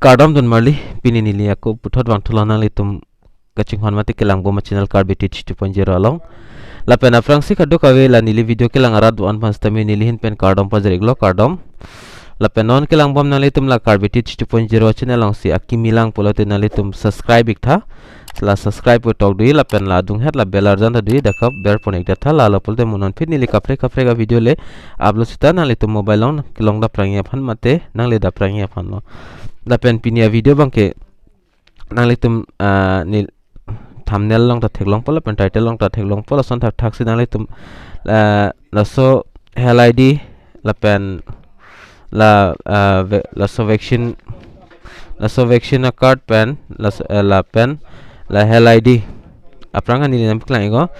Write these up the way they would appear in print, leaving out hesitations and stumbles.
Kardom don marli pini nili aku putot wang tulana litum kacing hon mati kelang boma channel Karbit 2.0 along la pena frangsi kado kawe la nili video kelang arad wan panstami nilihin pen Kardom pajeriglo Kardom la penon kelang bom nalitum la Karbit 2.0 channel long si akimilang pulote nalitum subscribe ikta la subscribe po tok dui la pen la dung het la belar jan dui dakap ber ponek data la la pulte munon fit nili kapre ga video le upload sita nalitum mobile on kelong da prangya phan mate nang le da prangya phan lo la pen pinia video bangke nalitum nil thumbnail long ta theklong pola pen title long ta theklong pola son thak thak sin nalitum la so hell id la pen la so vaccine card pen la pen la hell id apranga ni nam klang ego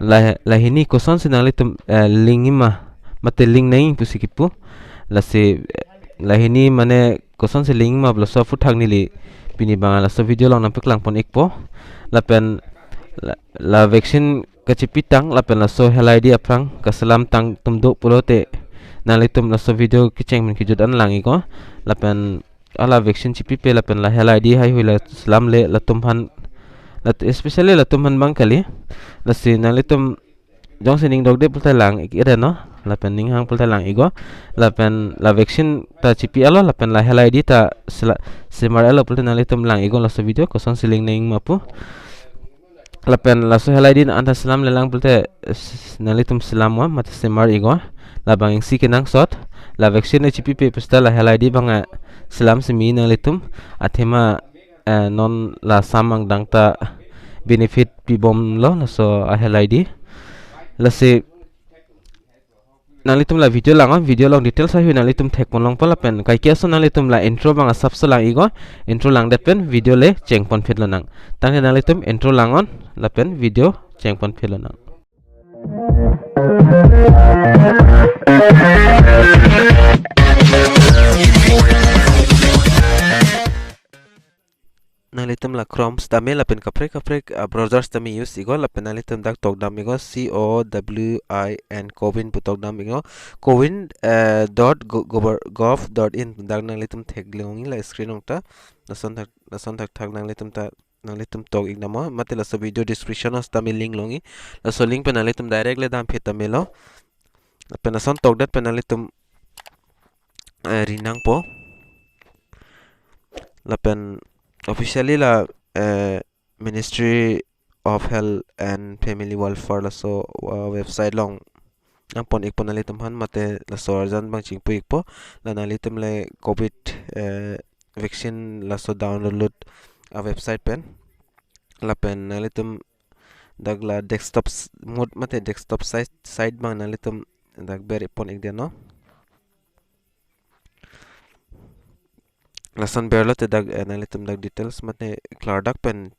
la hini koson sin nalitum link ima mate link nei pusikipu la se la hini mane koson se link ma blo so futhak nili pini bangala so video long nampe klang pon ekpo la pen la vaccine kachipitang la pen la so hell id aprang kasalam tang tumdo pulote nalitum la so video kicheng min kijudan langi ko la pen ala vaccine chipipe la pen la hell id hai huila salam le la tumhan la especially la tumhan bang kali la si nalitum jong sining dogde pulta lang ikira no la pen ning hang pulta lang igo la pen la vaccine ta chipi alo la pen la hell id ta semar alo pulta nalitum lang igo la so video koson siling ning mapu la pen la so hell id anta salam le lang pulta nalitum salam wa mat semar igo la bang si kenang sot la vaccine chipi pe pesta la hell id banga salam semi nalitum athema non la samang dangta benefit pi bom lo na so a hell id la se nalitum la video long details sa hu nalitum thek pon long pala pen kai kya so nalitum la intro bang sab so lang igo intro lang de pen video le cheng pon phet lo nang tang nalitum intro langon la pen video cheng pon phet lo nang nalitum la chrome stame la pen kapre browsers tami use igo la pen nalitum dak tok dam igo COWIN cowin putok dam igo cowin.gov.in dak nalitum thek leongi la screen ongta nason thak nalitum ta nalitum tok ignamo matela so video description os tami link longi la so link pen nalitum direct le dam phetamelo la pen nason tok dat pen nalitum rinang po la pen officially la Ministry of Health and Family Welfare la so website long ang pon ikpo nalitum han mate la so arjan bang chingpo ikpo la nalitum le covid vaccine la so download a website pen la pen nalitum dag la desktop mode mate desktop site bang nalitum dag ber ipon ikdeno lasan berlo te dag nalitum dag details mate clardak pen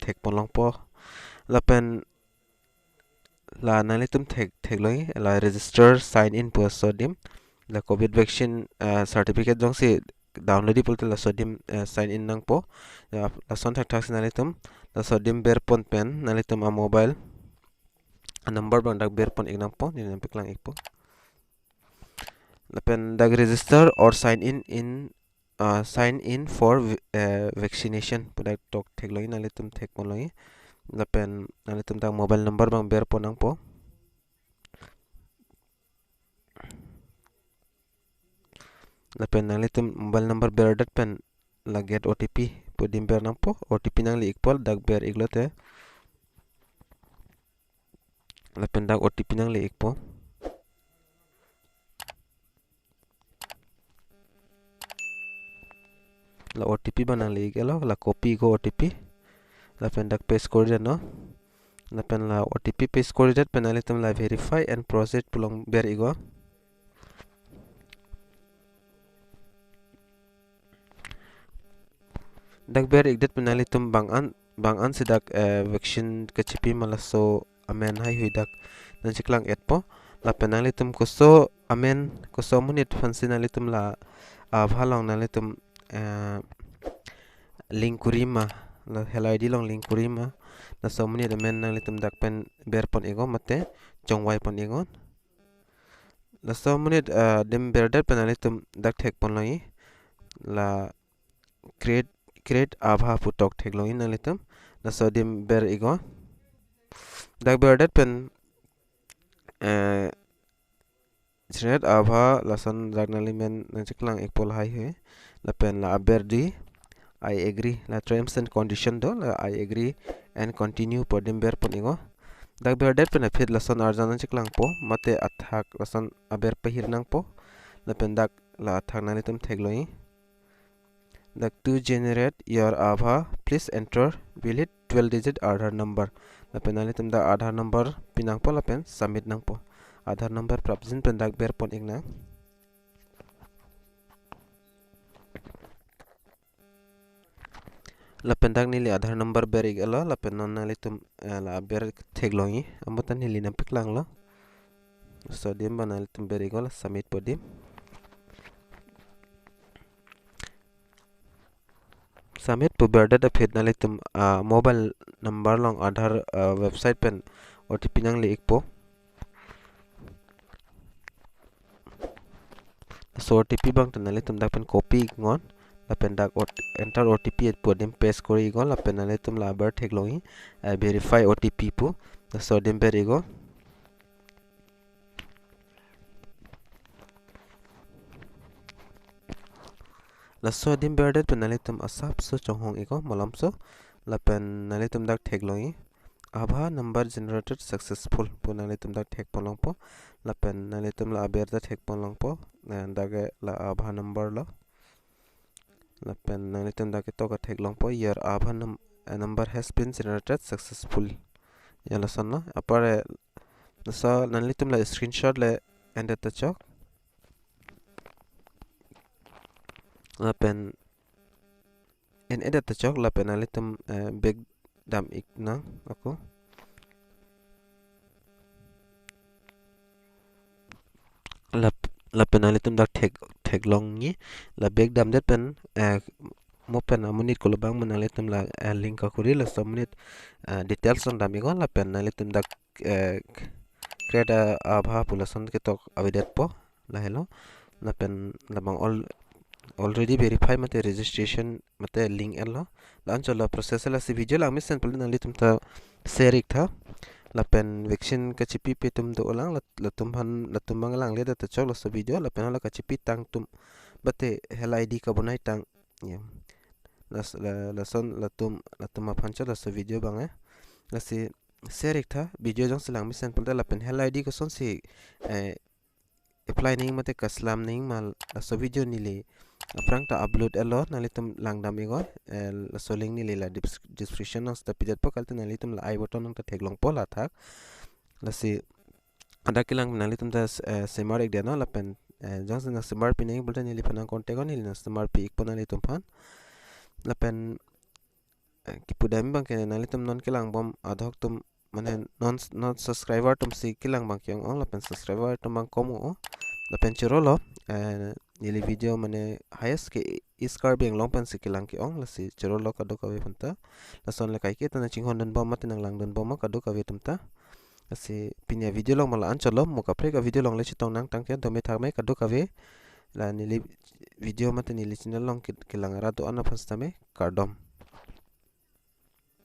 thek ponlong po la pen la nalitum thek loi la register sign in po sodim la covid vaccine certificate jong si download ipul te la sodim sign in nang po la son thak nalitum la sodim ber pon pen nalitum a mobile a number bang dag ber pon ignang po ni nam piklang ikpo la pen dag register or sign in for vaccination pudak tok thek loi nalitum thek pon loi la pen nalitum ta mobile number bang ber ponang po la pen nalitum mobile number ber dat pen la get OTP pudim ber nang po OTP nang li ikpol dag ber iglote la pen dag OTP nang li ikpo la OTP banang li gelo la copy go OTP la pen dak paste kore no la pen la OTP paste kore dat pen nalitum la verify and proceed pulong ber igo dak ber igdat pen nalitum bang an sidak vaccine kachipi malaso amen hai huidak nan chiklang etpo la pen nalitum kuso amen kuso munit fansin nalitum la bhalong nalitum link kurima la hell id long link kurima na so mani de men nalitum dak pen ber pon ego mate chongwai pon ego la so mani dem ber dat pen nalitum dak thek pon lai la create abha putok theklo in nalitum la sodim ber igo dak ber dat pen generate abha lason ragnali men nanchiklang ekpol hai he la pen la aberdi I agree la terms and condition do la I agree and continue podim ber pon igo dak ber dat pen phit lason arjan nanchiklang po mate athak lason aber pahir nang po la pen dak la athak nalitum thegloi dak to generate your abha please enter valid 12 digit Aadhaar number la pen nalitum da Aadhaar number pinang po la pen submit nang po Aadhaar number prapjin pen dak ber pon igna la pen dak nili Aadhaar number ber igalo la pen non nalitum la ber thegloi amutan nili nam piklang lo so dim banalitum ber igalo submit podim submit po berda da phit nalitum mobile number long Aadhaar website pen OTP nang li ikpo so OTP bang nalitum dak pen copy ngon la pen dak enter OTP et podim paste kori igo la pen nalitum la ber thegloi verify OTP po so dim ber igo la so dim ber dat pen nalitum asap so chonghong igo malam so la pen nalitum dak thegloi abha number generated successful po nalitum dak thek polong po la pen nalitum la aber da thek polong po dage la abha number lo la pen nalitum dak to ka thek long po your abha number has been generated successful yala sanna apare so nalitum la screenshot le and at the chok la pen in edit the chok la pen nalitum big dam ikna ako la pen nalitum dak thek long ni la big dam det pen mo pen amunit ko bang manalitum la link ka kuri la submit details on dami go la pen nalitum dak create abha pulason ke tok avidet po la hello la pen la bang already verify mate registration mate link elo la anchola process la si video la mission pul nalitum ta share ik tha la pen vaccine ka chipi pe tum do lang la tum han la tum bang lang le da ta chok la so video la pen la ka chipi tang tum bate hel id ka bonai tang la son la tum aphancha la so video bang la si share ik tha video jong silang mission pul la pen hel id ko son si apply ning mate kaslam ning mal la so video ni le aprang ta upload elo nalitum langdam igo la so link ni le la description nang sta pidat po kalta nalitum la I button nang ta theglong po la thak la si ada kilang nalitum ta semar ek dena la pen jong na semar pining bulta ni le phana contact ni na semar pi ik po nalitum phan la pen kipudam bang ke nalitum non kilang bom adhok tum mane non subscriber tum si kilang bang kyong ong la pen subscriber tum bang komo la pen chirolo nili video mane highest ke iskar beng long pen sikilang ki ong la si chirolo ka do ka we panta la son la kai ke tan ching hon dan bom mat nang lang dan bom ka do ka we tumta la si pinya video long mala an chalo mo ka pre ka video long le chitong nang tang ke do me thak me ka do ka we la nili video mat nili channel long kilang ra do ana phasta me Kardom